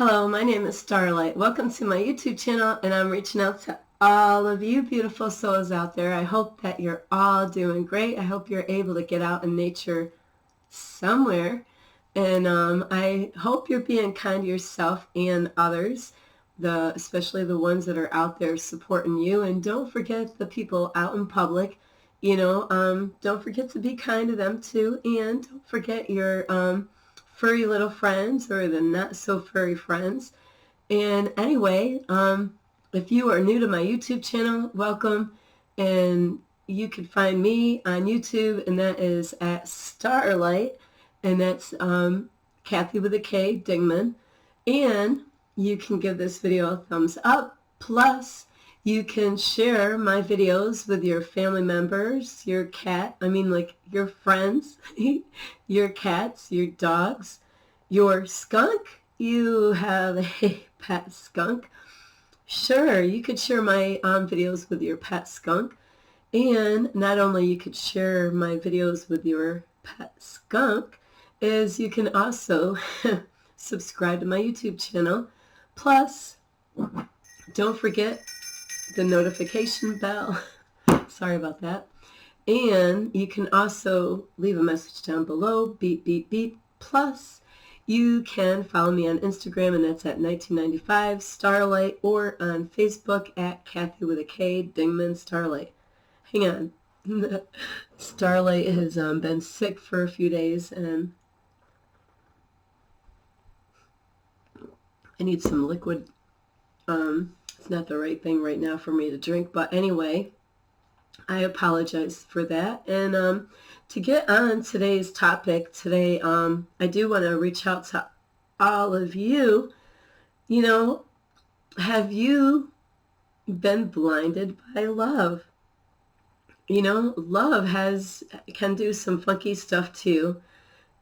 Hello, my name is Starlight. Welcome to my YouTube channel, and I'm reaching out to all of you beautiful souls out there. I hope that you're all doing great. I hope you're able to get out in nature somewhere, and I hope you're being kind to yourself and others, especially the ones that are out there supporting you. And don't forget the people out in public. Don't forget to be kind to them too, and don't forget your furry little friends or the not so furry friends. And anyway, if you are new to my YouTube channel, welcome. And you can find me on YouTube, and that is at Starlight, and that's Kathy with a K, Dingman. And you can give this video a thumbs up. Plus, you can share my videos with your family members, your your friends, your cats, your dogs, your skunk. You have a pet skunk. Sure, you could share my videos with your pet skunk. And not only you could share my videos with your pet skunk, is you can also subscribe to my YouTube channel. Plus, don't forget the notification bell. Sorry about that. And you can also leave a message down below, beep, beep, beep. Plus, you can follow me on Instagram, and that's at 1995 Starlight, or on Facebook at Kathy with a K, Dingman Starlight. Hang on. Starlight has been sick for a few days, and I need some liquid. It's not the right thing right now for me to drink, but anyway, I apologize for that. And to get on today's topic today, I do want to reach out to all of you. Have you been blinded by love? Love can do some funky stuff too.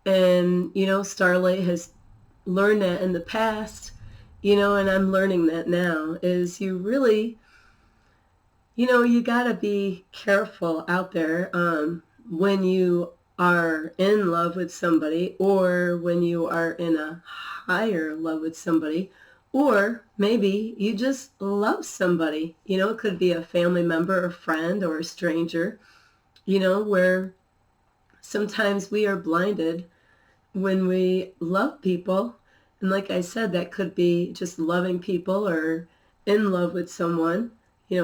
And, Starlight has learned that in the past, and I'm learning that now, is you really, you got to be careful out there when you are in love with somebody, or when you are in a higher love with somebody, or maybe you just love somebody. It could be a family member, a friend, or a stranger, where sometimes we are blinded when we love people. And like I said, that could be just loving people or in love with someone,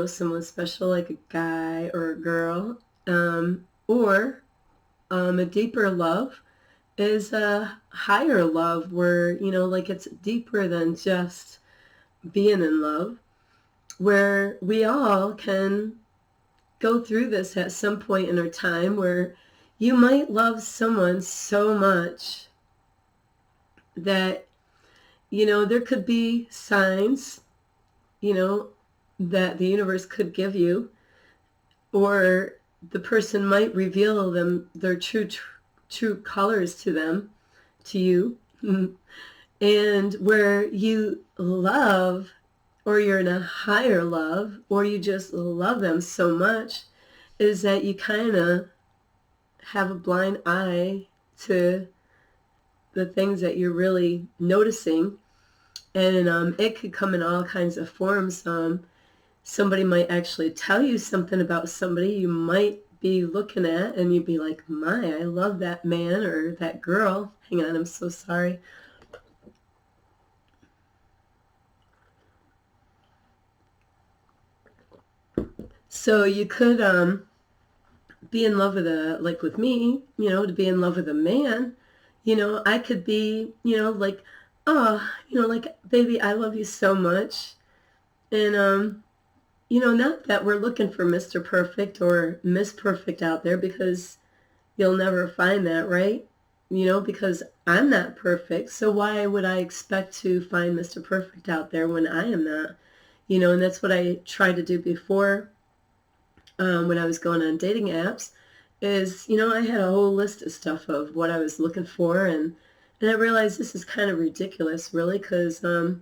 someone special like a guy or a girl. Or a deeper love is a higher love where, it's deeper than just being in love, where we all can go through this at some point in our time, where you might love someone so much that there could be signs, that the universe could give you, or the person might reveal their true colors to you, and where you love, or you're in a higher love, or you just love them so much, is that you kind of have a blind eye to the things that you're really noticing. And it could come in all kinds of forms. Somebody might actually tell you something about somebody you might be looking at, and you'd be like, my, I love that man or that girl. Hang on, I'm so sorry. So you could be in love with me, to be in love with a man. I could be, like, oh, like, baby, I love you so much. And, not that we're looking for Mr. Perfect or Miss Perfect out there, because you'll never find that, right? Because I'm not perfect. So why would I expect to find Mr. Perfect out there when I am not? And that's what I tried to do before when I was going on dating apps, is, I had a whole list of stuff of what I was looking for, and I realized this is kind of ridiculous, really, because, I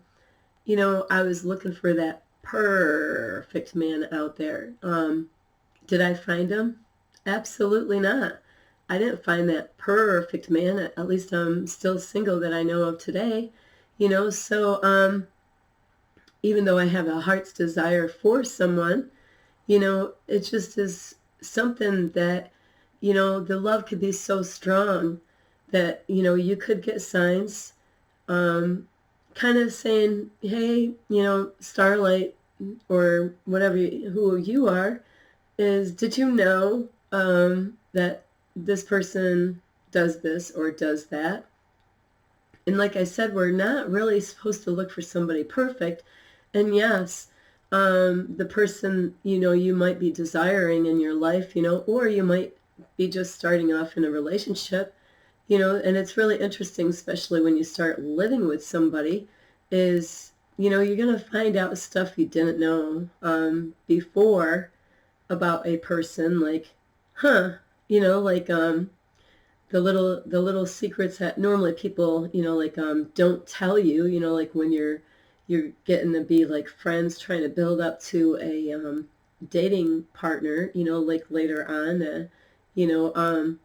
was looking for that perfect man out there. Did I find him? Absolutely not. I didn't find that perfect man. At least I'm still single that I know of today. So even though I have a heart's desire for someone, it just is something that, the love could be so strong that, you could get signs kind of saying, hey, Starlight, or whatever, who you are, did you know that this person does this or does that? And like I said, we're not really supposed to look for somebody perfect. And yes, the person, you might be desiring in your life, or you might be just starting off in a relationship, and it's really interesting, especially when you start living with somebody, is, you're going to find out stuff you didn't know before about a person, like, like the little secrets that normally people, like don't tell you, like when you're getting to be like friends, trying to build up to a dating partner, like later on, you know,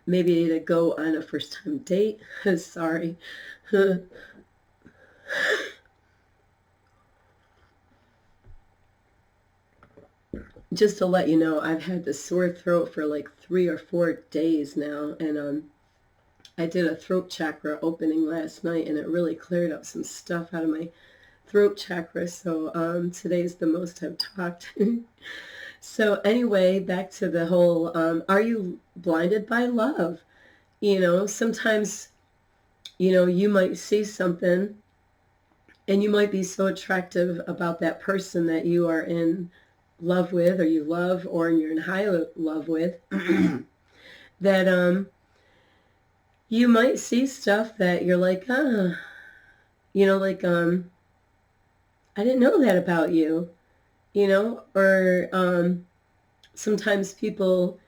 maybe to go on a first time date. Sorry. Just to let you know, I've had the sore throat for like 3 or 4 days now, and I did a throat chakra opening last night, and it really cleared up some stuff out of my throat chakra. So today's the most I've talked. So anyway, back to the whole, are you blinded by love? Sometimes, you might see something and you might be so attractive about that person that you are in love with, or you love, or you're in high love with, that you might see stuff that you're like, like, I didn't know that about you, or sometimes people,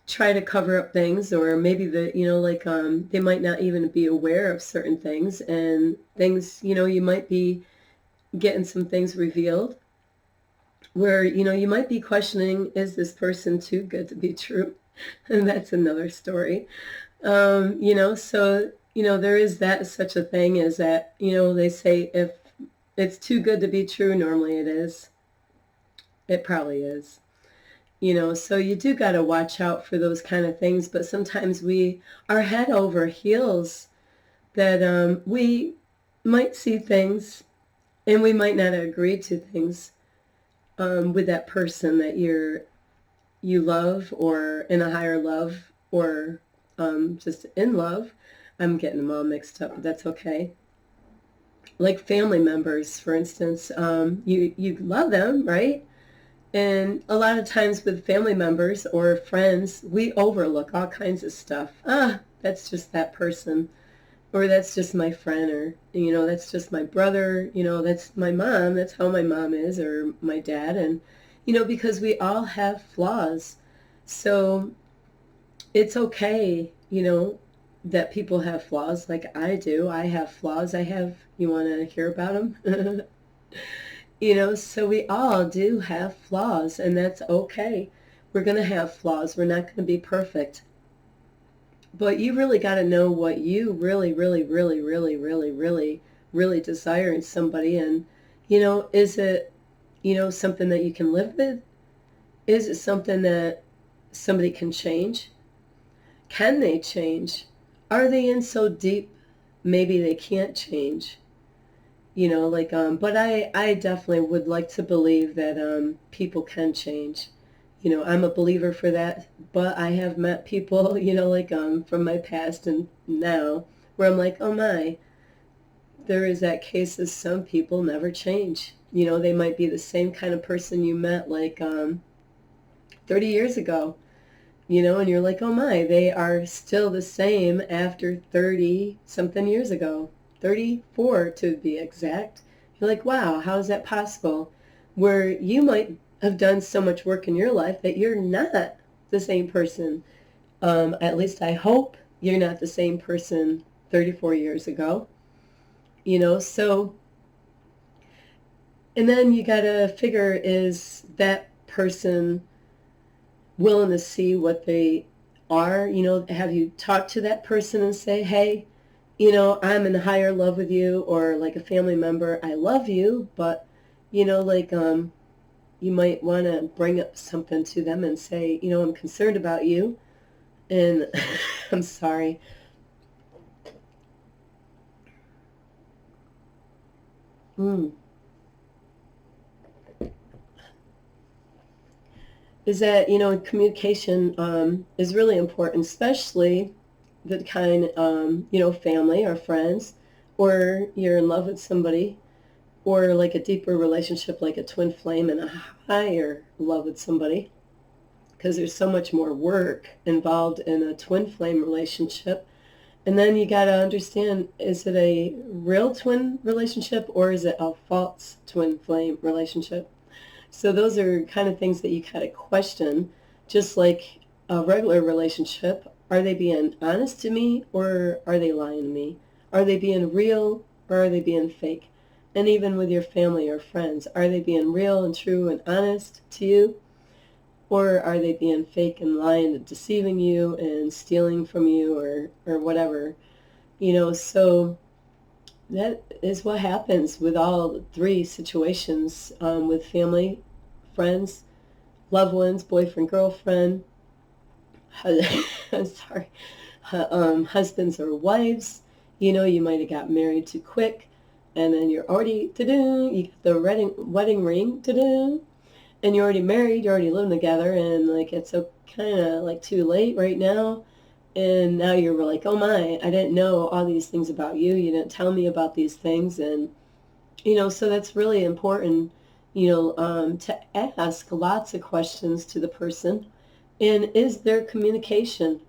try to cover up things, or maybe like, they might not even be aware of certain things, and things, you might be getting some things revealed where, you might be questioning, is this person too good to be true? And that's another story. So, there is that such a thing as that, they say if it's too good to be true, normally it is. It probably is. So you do got to watch out for those kind of things, but sometimes we are head over heels that we might see things and we might not agree to things with that person that you love, or in a higher love, or just in love. I'm getting them all mixed up, but that's okay. Like family members, for instance, you love them, right? And a lot of times with family members or friends, we overlook all kinds of stuff. That's just that person, or that's just my friend, or, that's just my brother, that's my mom, that's how my mom is, or my dad. And, because we all have flaws. So it's okay, that people have flaws like I do. I have flaws. You want to hear about them? So we all do have flaws, and that's okay. We're going to have flaws. We're not going to be perfect. But you really got to know what you really, really, really, really, really, really, really desire in somebody. And, is it, something that you can live with? Is it something that somebody can change? Can they change? Are they in so deep, maybe they can't change? But I definitely would like to believe that people can change. I'm a believer for that, but I have met people, from my past and now, where I'm like, oh my, there is that case of some people never change. They might be the same kind of person you met like 30 years ago, and you're like, oh my, they are still the same after 30 something years ago, 34 to be exact. You're like, wow, how is that possible? Where you might have done so much work in your life that you're not the same person. At least I hope you're not the same person 34 years ago. So, and then you gotta figure, is that person willing to see what they are? Have you talked to that person and say, hey, I'm in higher love with you, or like a family member, I love you, but, like, you might want to bring up something to them and say, I'm concerned about you, and I'm sorry. Is that, communication is really important, especially the kind, family or friends, or you're in love with somebody, or like a deeper relationship, like a twin flame and a higher love with somebody, because there's so much more work involved in a twin flame relationship. And then you got to understand, is it a real twin relationship, or is it a false twin flame relationship? So those are kind of things that you kind of question, just like a regular relationship. Are they being honest to me, or are they lying to me? Are they being real, or are they being fake? And even with your family or friends, are they being real and true and honest to you? Or are they being fake and lying and deceiving you and stealing from you, or whatever? So that is what happens with all three situations, with family, friends, loved ones, boyfriend, girlfriend, sorry, husbands or wives. You might have got married too quick, and then you're already, you got the wedding ring, and you're already married, you're already living together, and like it's kind of like too late right now. And now you're like, oh my, I didn't know all these things about you. You didn't tell me about these things. And, so that's really important, to ask lots of questions to the person. And is there communication?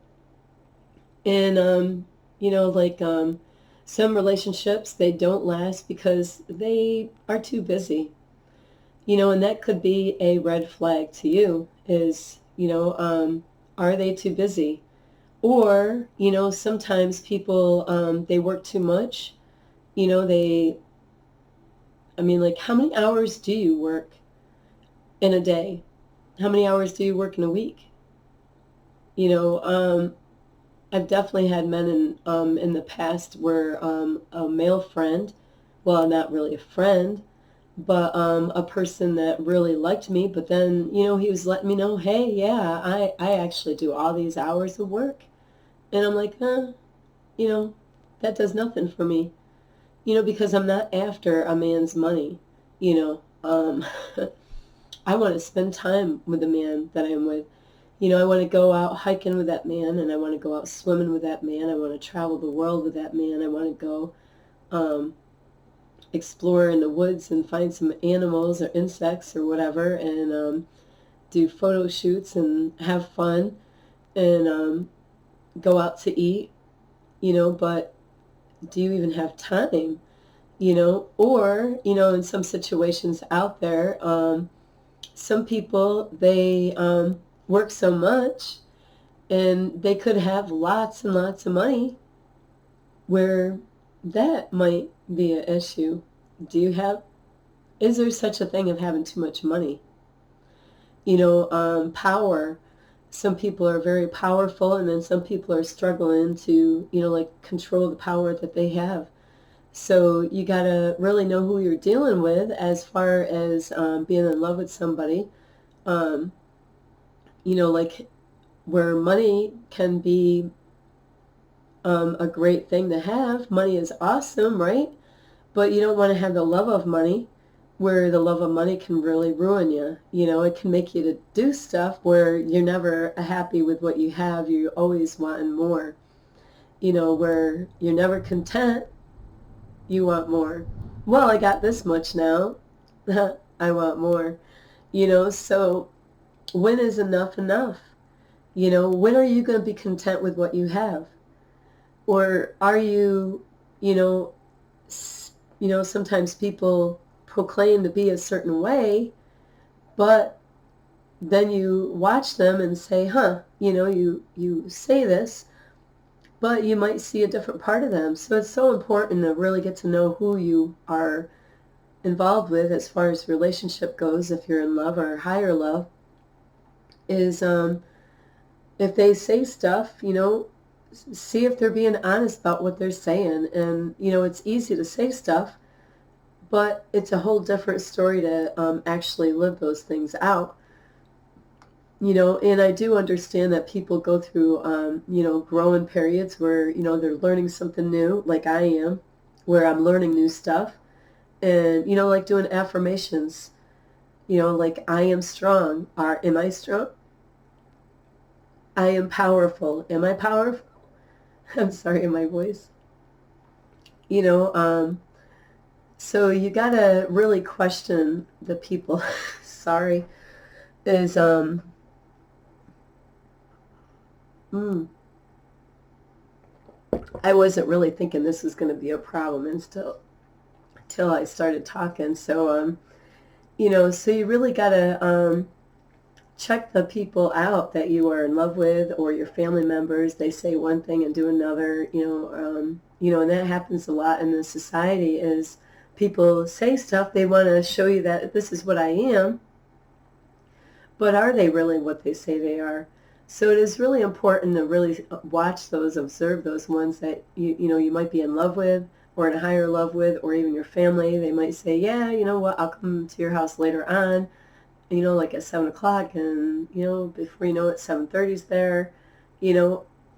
And, some relationships, they don't last because they are too busy. And that could be a red flag to you is, are they too busy? Or, sometimes people, they work too much. Like, how many hours do you work in a day? How many hours do you work in a week? I've definitely had men in the past where a male friend, well, not really a friend, but a person that really liked me, but then, he was letting me know, hey, yeah, I actually do all these hours of work. And I'm like, that does nothing for me, because I'm not after a man's money, I want to spend time with the man that I'm with. I want to go out hiking with that man, and I want to go out swimming with that man. I want to travel the world with that man. I want to go explore in the woods and find some animals or insects or whatever, and do photo shoots and have fun, and go out to eat, but do you even have time? Or, in some situations out there, some people, they work so much, and they could have lots and lots of money, where that might be an issue. Is there such a thing of having too much money? Power. Some people are very powerful, and then some people are struggling to, control the power that they have. So you got to really know who you're dealing with as far as being in love with somebody. Like, where money can be a great thing to have. Money is awesome, right? But you don't want to have the love of money, where the love of money can really ruin you. It can make you to do stuff where you're never happy with what you have. You're always wanting more. Where you're never content. You want more. Well, I got this much now. I want more. So when is enough enough? When are you going to be content with what you have? Or are you, sometimes people proclaim to be a certain way, but then you watch them and say, you say this, but you might see a different part of them. So it's so important to really get to know who you are involved with as far as relationship goes, if you're in love or higher love, is if they say stuff, see if they're being honest about what they're saying. And, it's easy to say stuff, but it's a whole different story to actually live those things out. And I do understand that people go through, growing periods where, they're learning something new, like I am, where I'm learning new stuff. And, like doing affirmations, like I am strong. Am I strong? I am powerful. Am I powerful? I'm sorry in my voice. So you got to really question the people. Sorry. Is, I wasn't really thinking this was going to be a problem until I started talking. So, so you really got to check the people out that you are in love with, or your family members. They say one thing and do another, and that happens a lot in the society is people say stuff. They want to show you that this is what I am, but are they really what they say they are? So it is really important to really watch those, observe those ones that you might be in love with, or in higher love with, or even your family. They might say, yeah, you know what, I'll come to your house later on, like at 7 o'clock, and, before you know it, 7:30's there.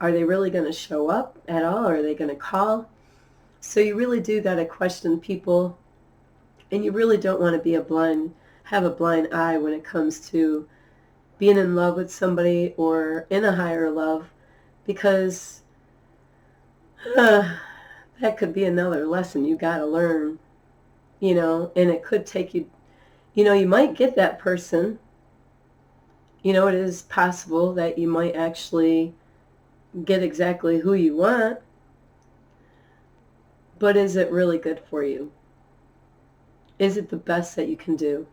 Are they really going to show up at all? Or are they going to call? So you really do got to question people, and you really don't want to have a blind eye when it comes to being in love with somebody or in a higher love, because that could be another lesson you got to learn, and it could take you, you might get that person. It is possible that you might actually get exactly who you want, but is it really good for you? Is it the best that you can do?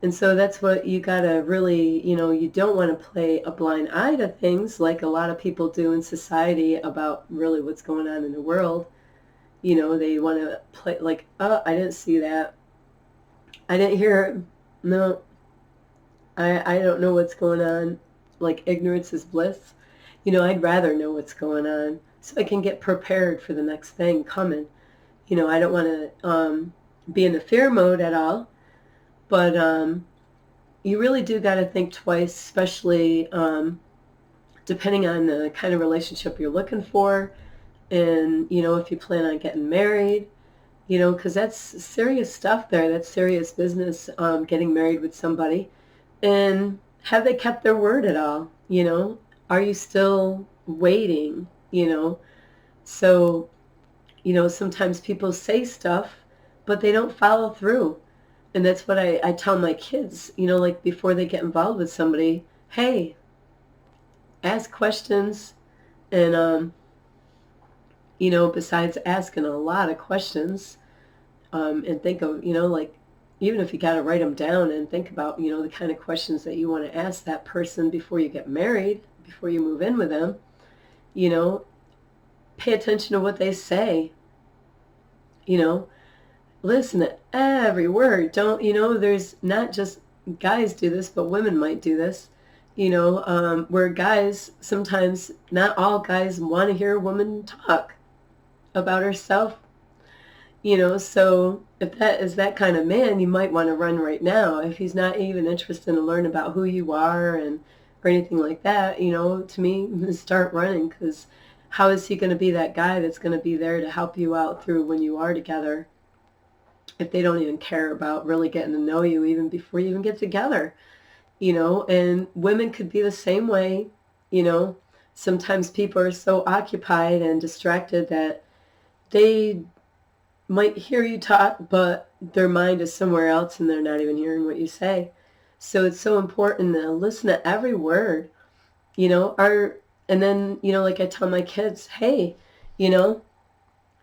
And so that's what you got to really, you don't want to play a blind eye to things like a lot of people do in society about really what's going on in the world. They want to play like, oh, I didn't see that. I didn't hear it. No, I don't know what's going on. Like ignorance is bliss. I'd rather know what's going on so I can get prepared for the next thing coming. I don't want to be in the fear mode at all. But you really do got to think twice, especially depending on the kind of relationship you're looking for. And, if you plan on getting married, because that's serious stuff there. That's serious business, getting married with somebody. And have they kept their word at all? Are you still waiting? So, sometimes people say stuff, but they don't follow through. And that's what I tell my kids, like before they get involved with somebody, hey, ask questions. And, besides asking a lot of questions, and think of, like, even if you got to write them down and think about, the kind of questions that you want to ask that person before you get married, before you move in with them, pay attention to what they say, listen to every word. Don't, there's not just guys do this, but women might do this, where guys, sometimes not all guys want to hear a woman talk about herself, so if that is that kind of man, you might want to run right now. If he's not even interested in learning about who you are or anything like that, to me, start running, because how is he going to be that guy that's going to be there to help you out through when you are together, if they don't even care about really getting to know you even before you even get together, and women could be the same way. Sometimes people are so occupied and distracted that they might hear you talk, but their mind is somewhere else and they're not even hearing what you say. So it's so important to listen to every word, and then, like I tell my kids, hey,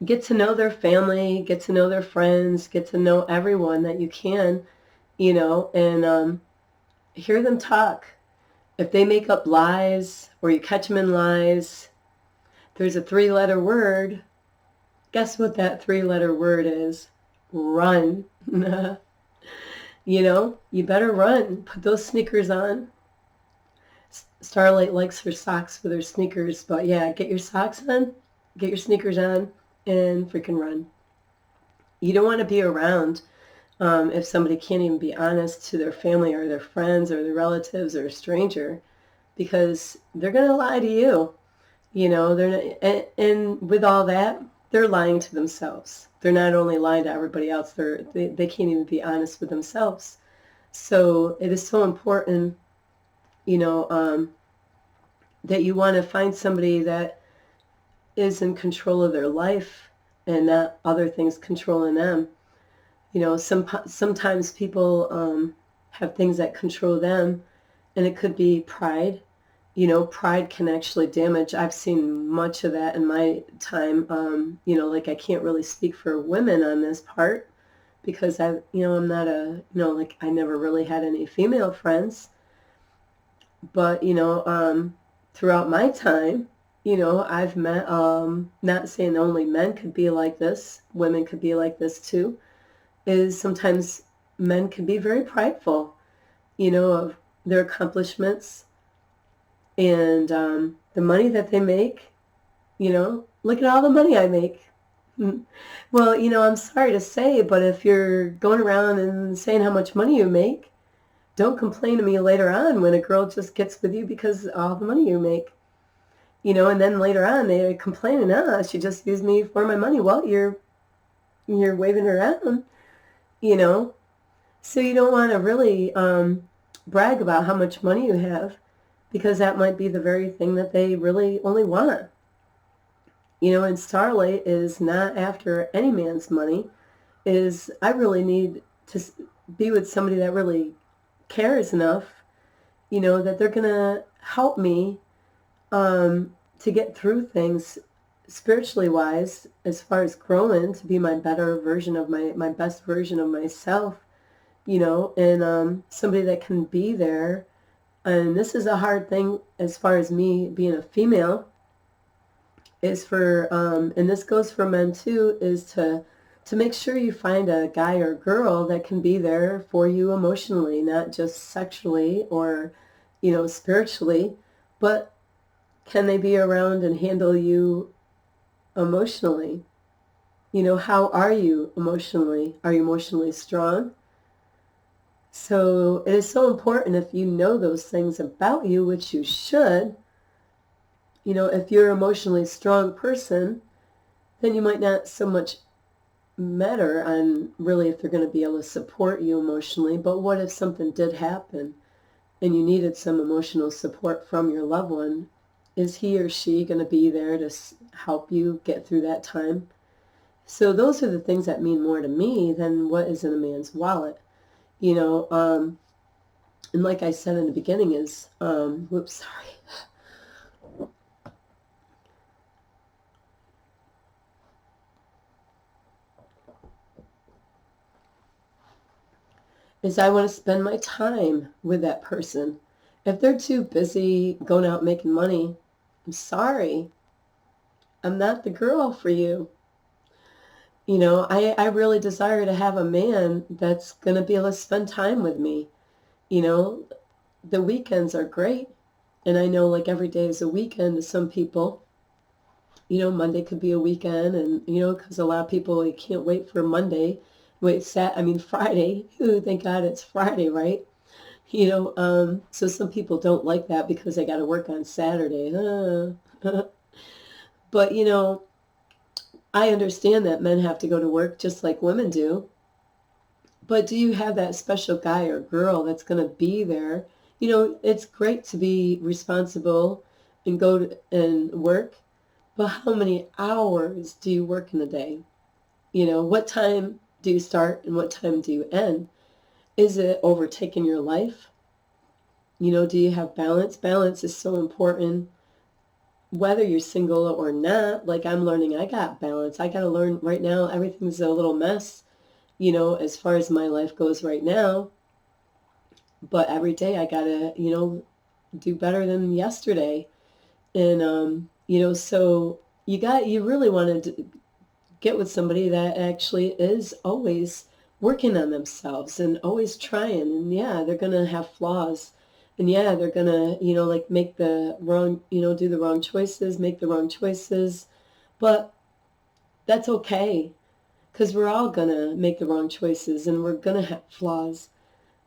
get to know their family, get to know their friends, get to know everyone that you can, and hear them talk. If they make up lies or you catch them in lies, there's a 3-letter word. Guess what that 3-letter word is? Run. You better run. Put those sneakers on. Starlight likes her socks with her sneakers, but yeah, get your socks on, get your sneakers on, and freaking run. You don't want to be around if somebody can't even be honest to their family or their friends or their relatives or a stranger, because they're going to lie to you. You know, they're not, and with all that, they're lying to themselves. They're not only lying to everybody else, they can't even be honest with themselves. So it is so important, you know, that you want to find somebody that is in control of their life and not other things controlling them. You know, sometimes people have things that control them, and it could be pride. You know, pride can actually damage. I've seen much of that in my time. You know, like I can't really speak for women on this part because I'm not like I never really had any female friends. But, throughout my time, I've met, not saying only men could be like this, women could be like this too, is sometimes men can be very prideful, of their accomplishments and the money that they make. Look at all the money I make. Well, I'm sorry to say, but if you're going around and saying how much money you make, don't complain to me later on when a girl just gets with you because of all the money you make. And then later on they're complaining, she just used me for my money. Well, you're waving her around, So you don't want to really brag about how much money you have, because that might be the very thing that they really only want. And Starlight is not after any man's money. I really need to be with somebody that really cares enough, that they're going to help me to get through things spiritually wise, as far as growing to be my better version of my best version of myself, and somebody that can be there. And this is a hard thing as far as me being a female, is for, and this goes for men too, is to make sure you find a guy or girl that can be there for you emotionally, not just sexually or, spiritually, but can they be around and handle you emotionally? How are you emotionally? Are you emotionally strong? So it is so important, if you know those things about you, which you should, if you're an emotionally strong person, then you might not so much matter on really if they're going to be able to support you emotionally. But what if something did happen and you needed some emotional support from your loved one? Is he or she going to be there to help you get through that time? So those are the things that mean more to me than what is in a man's wallet. And like I said in the beginning is, is I want to spend my time with that person. If they're too busy going out making money, I'm sorry. I'm not the girl for you. I really desire to have a man that's going to be able to spend time with me. The weekends are great. And I know like every day is a weekend to some people. Monday could be a weekend, and, because a lot of people, you can't wait for Monday. Friday. Ooh, thank God it's Friday, right? So some people don't like that because they got to work on Saturday. But, I understand that men have to go to work just like women do. But do you have that special guy or girl that's going to be there? It's great to be responsible and go and work, but how many hours do you work in a day? What time do you start and what time do you end? Is it overtaking your life? Do you have balance? Balance is so important. Whether you're single or not, like I'm learning, I got balance. I got to learn right now. Everything's a little mess, as far as my life goes right now. But every day I got to, do better than yesterday. And, so you really want to get with somebody that actually is always working on themselves and always trying. And yeah, they're going to have flaws. And yeah, they're gonna, like make the wrong, do the wrong choices, make the wrong choices. But that's okay, because we're all gonna make the wrong choices and we're gonna have flaws.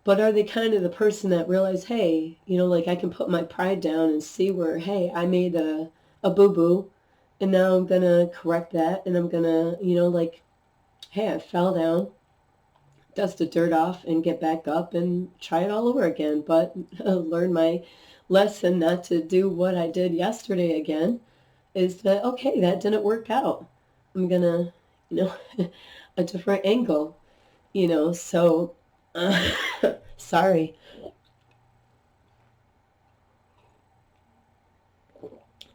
But are they kind of the person that realize, hey, like I can put my pride down and see where, hey, I made a boo-boo, and now I'm gonna correct that, and I'm gonna, like, hey, I fell down, dust the dirt off and get back up and try it all over again. But learn my lesson not to do what I did yesterday again, is that, okay, that didn't work out. I'm going to, a different angle, so sorry.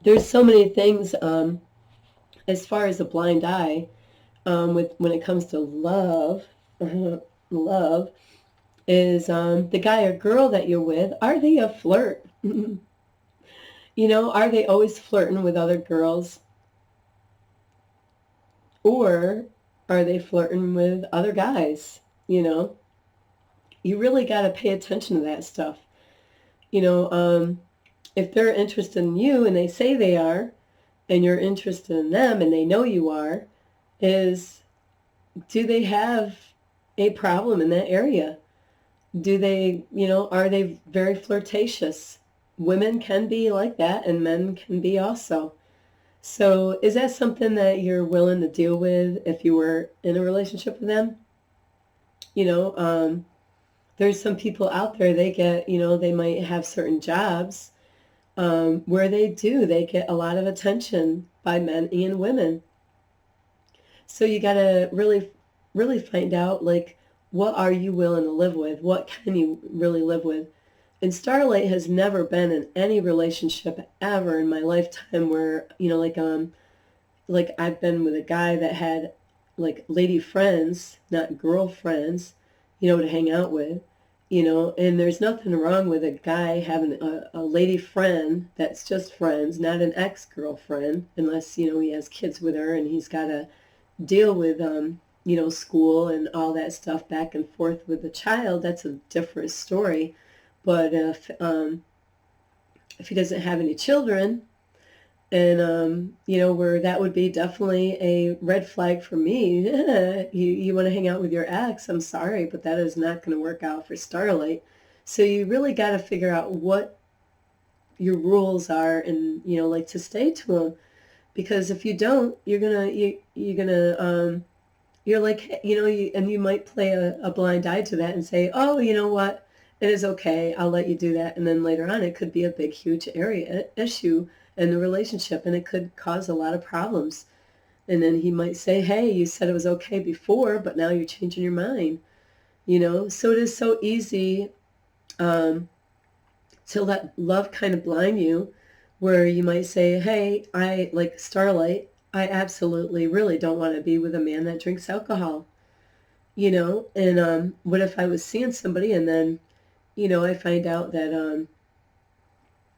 There's so many things as far as a blind eye with when it comes to love. Love is the guy or girl that you're with, are they a flirt? Are they always flirting with other girls? Or are they flirting with other guys? You really got to pay attention to that stuff. If they're interested in you and they say they are, and you're interested in them and they know you are, do they have a problem in that area? Do they, are they very flirtatious? Women can be like that and men can be also. So is that something that you're willing to deal with if you were in a relationship with them? You know, um, there's some people out there, they get, they might have certain jobs where they get a lot of attention by men and women. So you got to really, really find out, like, what are you willing to live with? What can you really live with? And Starlight has never been in any relationship ever in my lifetime where, like I've been with a guy that had like lady friends, not girlfriends, to hang out with, and there's nothing wrong with a guy having a lady friend that's just friends, not an ex-girlfriend, unless, he has kids with her and he's got to deal with, school and all that stuff back and forth with the child. That's a different story. But if he doesn't have any children, and, where that would be definitely a red flag for me. You want to hang out with your ex, I'm sorry, but that is not going to work out for Starlight. So you really got to figure out what your rules are and, like to stay to them. Because if you don't, you're like, and you might play a blind eye to that and say, oh, you know what? It is okay. I'll let you do that. And then later on, it could be a big, huge issue in the relationship, and it could cause a lot of problems. And then he might say, hey, you said it was okay before, but now you're changing your mind. So it is so easy to let love kind of blind you, where you might say, hey, I like Starlight, I absolutely really don't want to be with a man that drinks alcohol. And what if I was seeing somebody and then, I find out that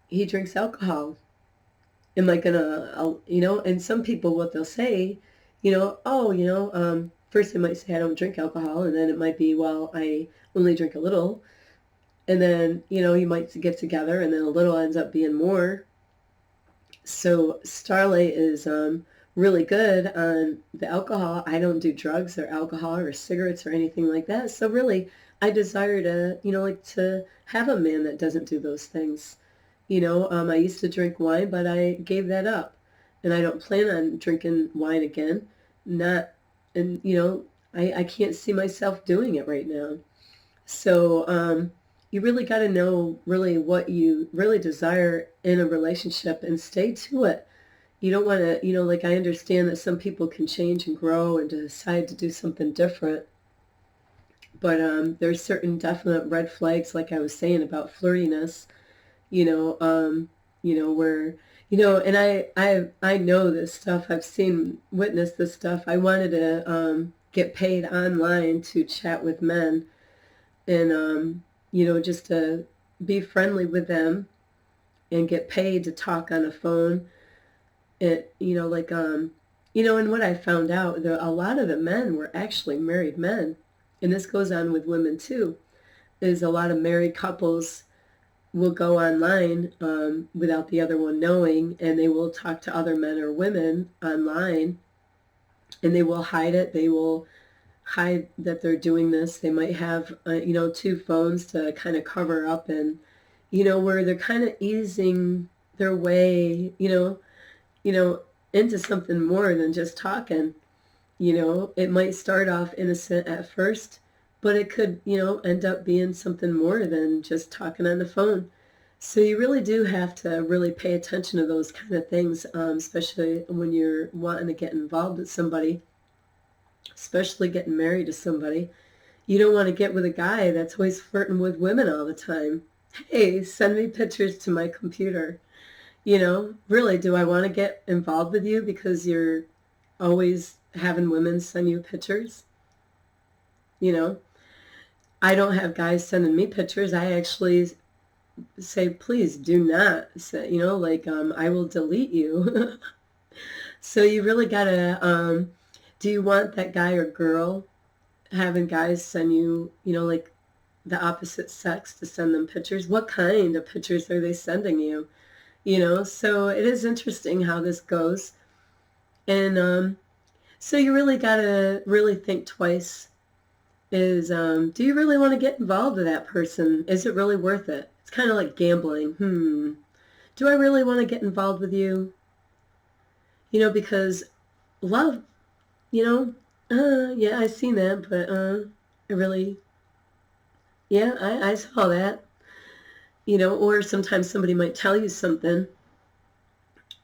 he drinks alcohol? Am I gonna, and some people, what they'll say, oh, first they might say I don't drink alcohol, and then it might be, well, I only drink a little. And then, you might get together and then a little ends up being more. So Starlight is really good on the alcohol. I don't do drugs or alcohol or cigarettes or anything like that. So really, I desire to, like to have a man that doesn't do those things. I used to drink wine, but I gave that up. And I don't plan on drinking wine again. Not, and, I can't see myself doing it right now. So you really got to know really what you really desire in a relationship and stay to it. You don't want to, like I understand that some people can change and grow and decide to do something different. But there's certain definite red flags, like I was saying about flirtiness, where, and I know this stuff. I've witnessed this stuff. I wanted to get paid online to chat with men and, just to be friendly with them and get paid to talk on the phone. And, and what I found out, a lot of the men were actually married men. And this goes on with women too, is a lot of married couples will go online without the other one knowing, and they will talk to other men or women online, and they will hide it. They will hide that they're doing this. They might have, two phones to kind of cover up, and, where they're kind of easing their way, into something more than just talking. It might start off innocent at first, but it could, end up being something more than just talking on the phone. So you really do have to really pay attention to those kind of things, especially when you're wanting to get involved with somebody, especially getting married to somebody. You don't want to get with a guy that's always flirting with women all the time. Hey, send me pictures to my computer. Really, do I want to get involved with you because you're always having women send you pictures? I don't have guys sending me pictures. I actually say, please do not say, I will delete you. So you really gotta, do you want that guy or girl having guys send you, like the opposite sex to send them pictures? What kind of pictures are they sending you? So it is interesting how this goes. And so you really got to really think twice. Do you really want to get involved with that person? Is it really worth it? It's kind of like gambling. Do I really want to get involved with you? Because love, yeah, I seen that, but I really, yeah, I saw that. Or sometimes somebody might tell you something,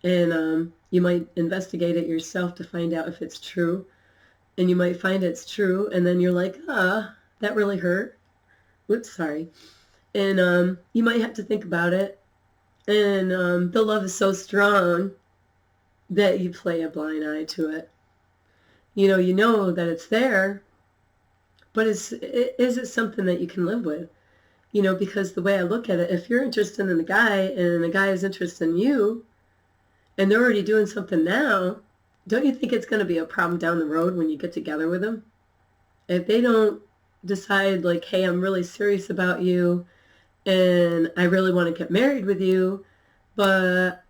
and you might investigate it yourself to find out if it's true, and you might find it's true, and then you're like, that really hurt. Whoops, sorry. And you might have to think about it, and the love is so strong that you play a blind eye to it. You know that it's there, but is it something that you can live with? Because the way I look at it, if you're interested in the guy and the guy is interested in you, and they're already doing something now, don't you think it's going to be a problem down the road when you get together with them? If they don't decide like, hey, I'm really serious about you and I really want to get married with you, but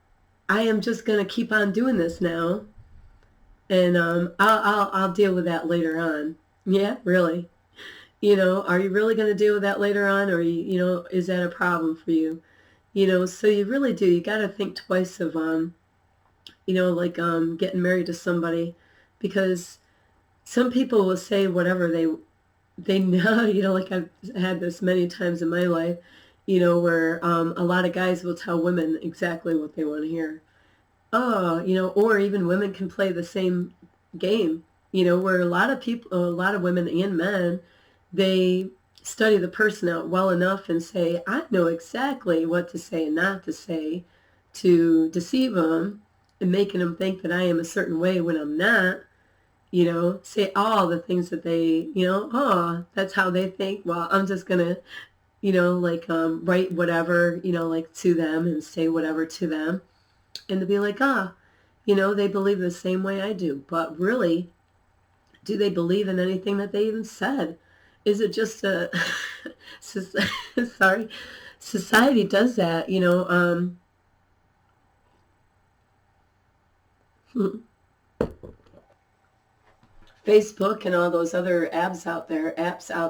I am just going to keep on doing this now, and I'll deal with that later on. Yeah, really. Are you really going to deal with that later on, or is that a problem for you? So you really do. You got to think twice of getting married to somebody, because some people will say whatever they know. Like I've had this many times in my life, where a lot of guys will tell women exactly what they want to hear. Oh, or even women can play the same game, where a lot of women and men, they study the person out well enough and say, I know exactly what to say and not to say to deceive them and making them think that I am a certain way when I'm not, say all the things that they, that's how they think. Well, I'm just going to, write whatever, to them and say whatever to them. And to be like, they believe the same way I do. But really, do they believe in anything that they even said? Is it just a, sorry, society does that, Facebook and all those other apps out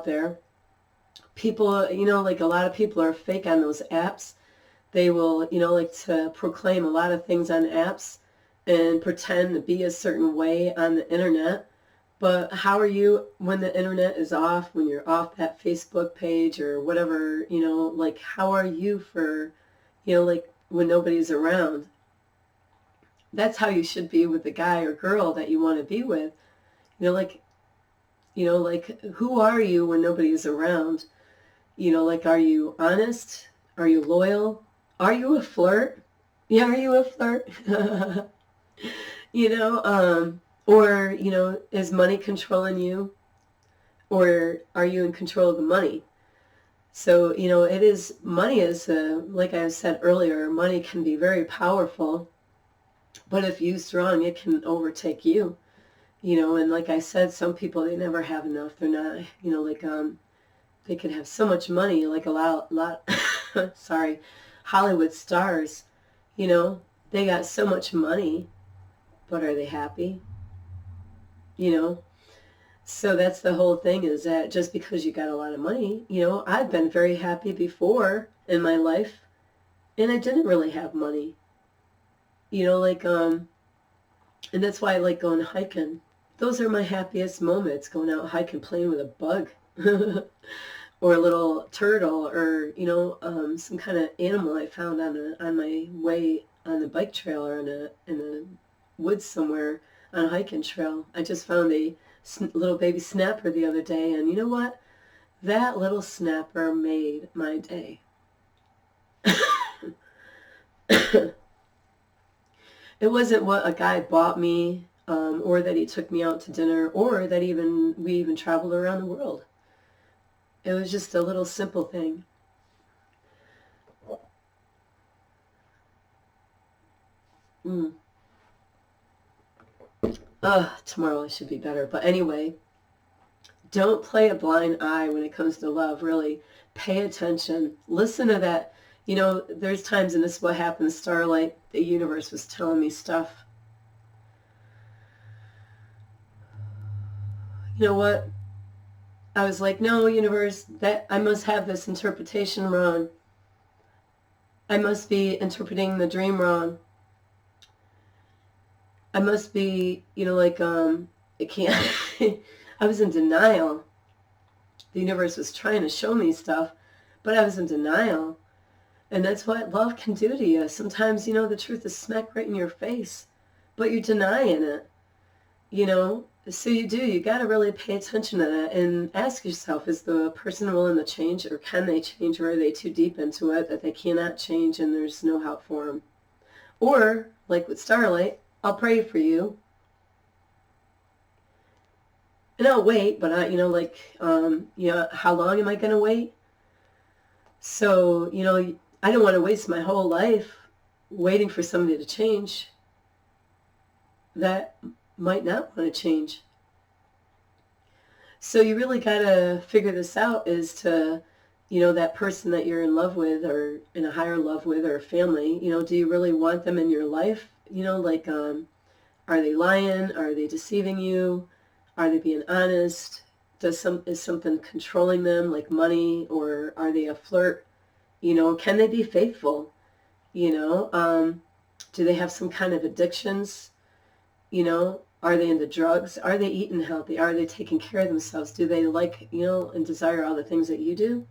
there, people, like a lot of people are fake on those apps. They will, like to proclaim a lot of things on apps and pretend to be a certain way on the internet. But how are you when the internet is off, when you're off that Facebook page or whatever, like how are you for, like when nobody's around? That's how you should be with the guy or girl that you want to be with. Like who are you when nobody's around? Like, are you honest? Are you loyal? Are you a flirt? Yeah, are you a flirt? Or, is money controlling you? Or are you in control of the money? So, money is, like I said earlier, money can be very powerful, but if used wrong, it can overtake you. And like I said, some people, they never have enough. They're not, they could have so much money, like a lot sorry, Hollywood stars, you know, they got so much money, but are they happy? You know, so that's the whole thing, is that just because you got a lot of money, you know, I've been very happy before in my life, and I didn't really have money. You know, like, and that's why I like going hiking. Those are my happiest moments, going out hiking, playing with a bug. Or a little turtle, or, you know, some kind of animal I found on my way on the bike trail, or in the woods somewhere on a hiking trail. I just found a little baby snapper the other day, and you know what? That little snapper made my day. It wasn't what a guy bought me, or that he took me out to dinner, or that we even traveled around the world. It was just a little simple thing. Tomorrow I should be better. But anyway, don't play a blind eye when it comes to love, really. Pay attention. Listen to that. You know, there's times, and this is what happened, Starlight, the universe was telling me stuff. You know what? I was like, no, universe, that I must have this interpretation wrong. I must be interpreting the dream wrong. I must be, you know, like, it can't. I was in denial. The universe was trying to show me stuff, but I was in denial. And that's what love can do to you. Sometimes, you know, the truth is smack right in your face, but you're denying it, you know. So you got to really pay attention to that and ask yourself, is the person willing to change, or can they change, or are they too deep into it that they cannot change and there's no help for them? Or, like with Starlight, I'll pray for you. And I'll wait, but you know, like, you know, how long am I going to wait? So, you know, I don't want to waste my whole life waiting for somebody to change that might not want to change. So you really got to figure this out, is to, you know, that person that you're in love with, or in a higher love with, or family, you know, do you really want them in your life? You know, like, are they lying? Are they deceiving you? Are they being honest? Is something controlling them, like money, or are they a flirt? You know, can they be faithful? You know, do they have some kind of addictions? You know, are they into drugs? Are they eating healthy? Are they taking care of themselves? Do they like, you know, and desire all the things that you do?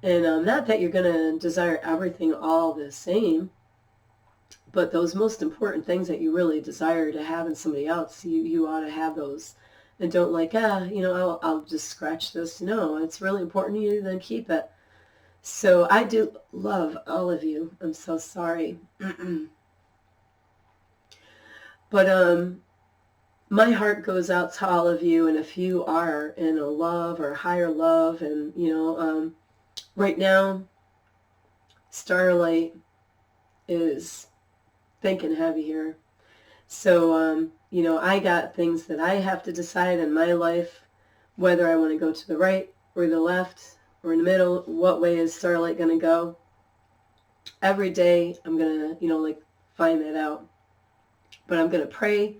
And not that you're going to desire everything all the same, but those most important things that you really desire to have in somebody else, you ought to have those. And don't like, you know, I'll just scratch this. No, it's really important to you, then keep it. So I do love all of you. I'm so sorry. But my heart goes out to all of you, and if you are in a love or higher love, and, you know, right now, Starlight is thinking heavy here. So, you know, I got things that I have to decide in my life, whether I want to go to the right or the left or in the middle. What way is Starlight going to go? Every day I'm going to, you know, like, find that out. But I'm going to pray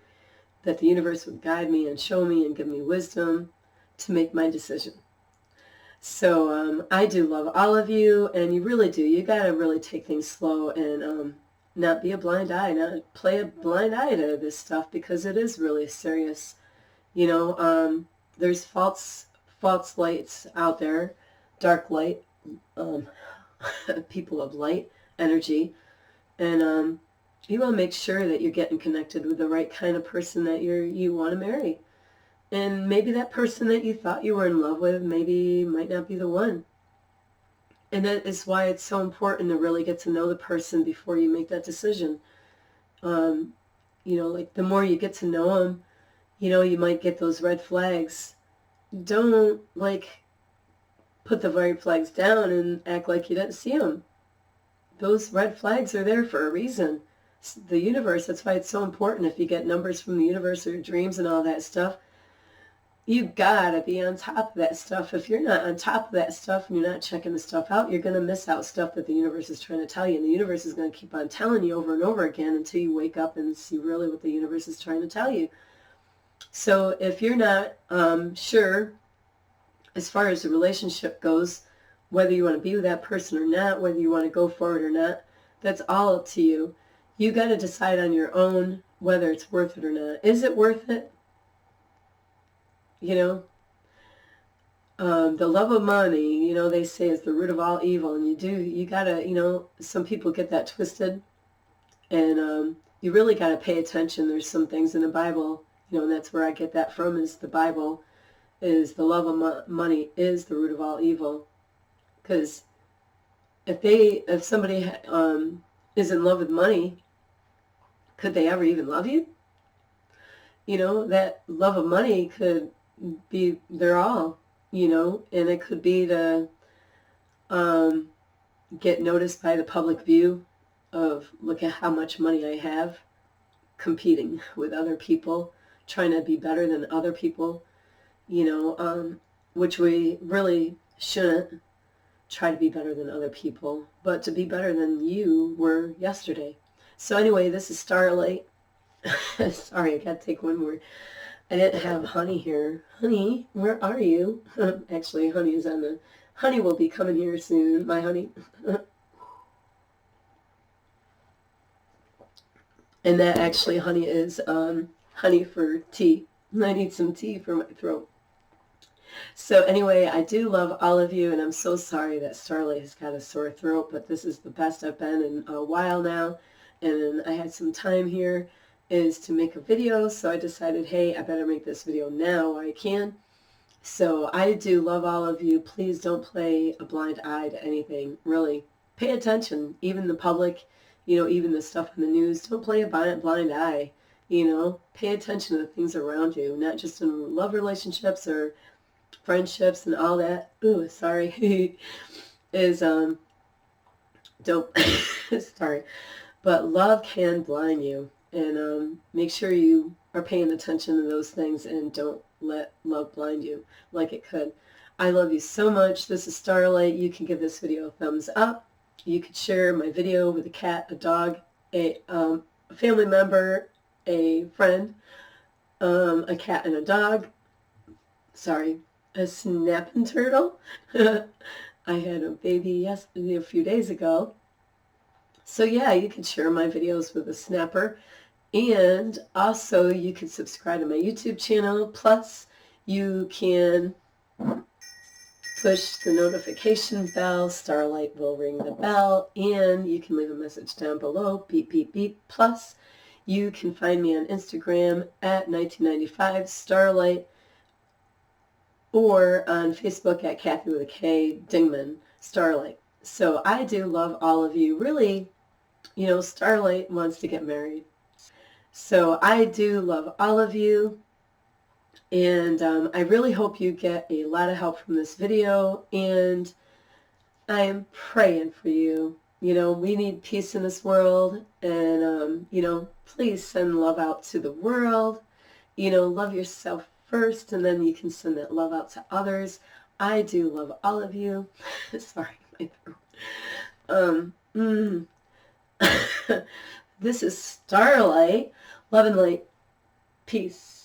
that the universe would guide me and show me and give me wisdom to make my decision. So I do love all of you, and you really do. You got to really take things slow, and not be a blind eye, not play a blind eye to this stuff, because it is really serious. You know, there's false lights out there, dark light, people of light energy, and you want to make sure that you're getting connected with the right kind of person that you want to marry. And maybe that person that you thought you were in love with maybe might not be the one. And that is why it's so important to really get to know the person before you make that decision. You know, like, the more you get to know them, you know, you might get those red flags. Don't, like, put the red flags down and act like you didn't see them. Those red flags are there for a reason. The universe, that's why it's so important. If you get numbers from the universe or dreams and all that stuff, You gotta be on top of that stuff. If you're not on top of that stuff and you're not checking the stuff out, you're gonna miss out stuff that the universe is trying to tell you. And the universe is gonna keep on telling you over and over again until you wake up and see really what the universe is trying to tell you. So if you're not sure as far as the relationship goes, whether you want to be with that person or not, whether you want to go forward or not, that's all up to you. You got to decide on your own whether it's worth it or not. Is it worth it? You know, the love of money, you know, they say is the root of all evil. And you got to, you know, some people get that twisted. And you really got to pay attention. There's some things in the Bible, you know, and that's where I get that from, is the Bible, is the love of money is the root of all evil. Because if somebody is in love with money, could they ever even love you? You know, that love of money could be their all, you know, and it could be to get noticed by the public view of, look at how much money I have, competing with other people, trying to be better than other people, you know, which we really shouldn't try to be better than other people, but to be better than you were yesterday. So anyway, this is Starlight. Sorry, I got to take one more. I didn't have Honey here. Honey, where are you? Actually, Honey is on the... Honey will be coming here soon, my honey. And that actually, Honey, is honey for tea. I need some tea for my throat. So anyway, I do love all of you, and I'm so sorry that Starlight has got a sore throat, but this is the best I've been in a while now, and I had some time here is to make a video, so I decided, hey, I better make this video now while I can. So I do love all of you. Please don't play a blind eye to anything, really. Pay attention, even the public, you know, even the stuff in the news. Don't play a blind eye, you know. Pay attention to the things around you, not just in love relationships or friendships and all that. Ooh, sorry. Is don't sorry, but love can blind you, and make sure you are paying attention to those things and don't let love blind you like it could. I love you so much. This is Starlight. You can give this video a thumbs up. You could share my video with a cat, a dog, a family member, a friend, a cat and a dog. Sorry. A snapping turtle. I had a baby a few days ago. So yeah, you can share my videos with a snapper. And also you can subscribe to my YouTube channel. Plus you can push the notification bell. Starlight will ring the bell. And you can leave a message down below. Beep, beep, beep. Plus you can find me on Instagram at 1995 Starlight, or on Facebook at Kathy with a K, Dingman, Starlight. So I do love all of you. Really, you know, Starlight wants to get married. So I do love all of you. And I really hope you get a lot of help from this video. And I am praying for you. You know, we need peace in this world. And, you know, please send love out to the world. You know, love yourself first, and then you can send that love out to others. I do love all of you. Sorry, my throat. This is Starlight. Love and light. Peace.